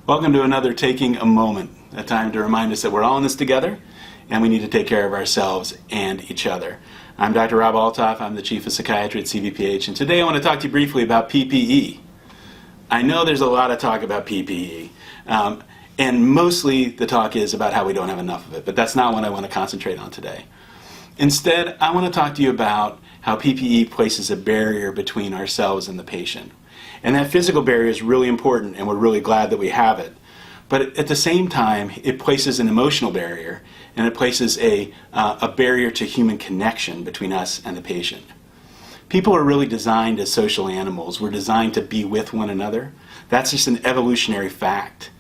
Welcome to another Taking a Moment, a time to remind us that we're all in this together and we need to take care of ourselves and each other. I'm Dr. Rob Althoff. I'm the Chief of Psychiatry at CVPH, and today I want to talk to you briefly about PPE. I know there's a lot of talk about PPE, and mostly the talk is about how we don't have enough of it, but that's not what I want to concentrate on today. Instead, I want to talk to you about how PPE places a barrier between ourselves and the patient. And that physical barrier is really important, and we're really glad that we have it. But at the same time, it places an emotional barrier, and it places a barrier to human connection between us and the patient. People are really designed as social animals. We're designed to be with one another. That's just an evolutionary fact.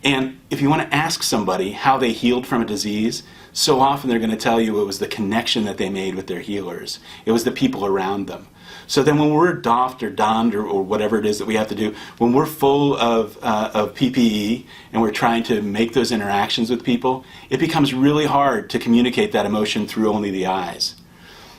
And if you want to ask somebody how they healed from a disease, so often they're going to tell you it was the connection that they made with their healers. It was the people around them. So then when we're doffed or donned or whatever it is that we have to do, when we're full of PPE and we're trying to make those interactions with people, it becomes really hard to communicate that emotion through only the eyes.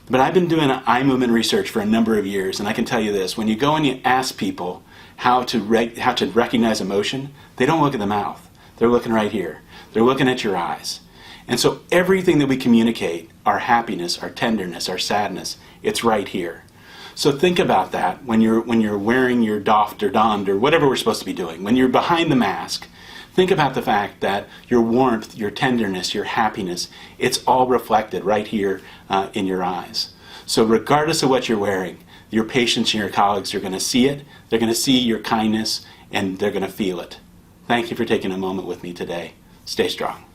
But I've been doing eye movement research for a number of years, and I can tell you this: when you go and you ask people how to recognize emotion, they don't look at the mouth. They're looking right here. They're looking at your eyes. And so everything that we communicate, our happiness, our tenderness, our sadness, it's right here. So think about that when you're wearing your doffed or donned or whatever we're supposed to be doing. When you're behind the mask, think about the fact that your warmth, your tenderness, your happiness, it's all reflected right here in your eyes. So regardless of what you're wearing, your patients and your colleagues are going to see it, they're going to see your kindness, and they're going to feel it. Thank you for taking a moment with me today. Stay strong.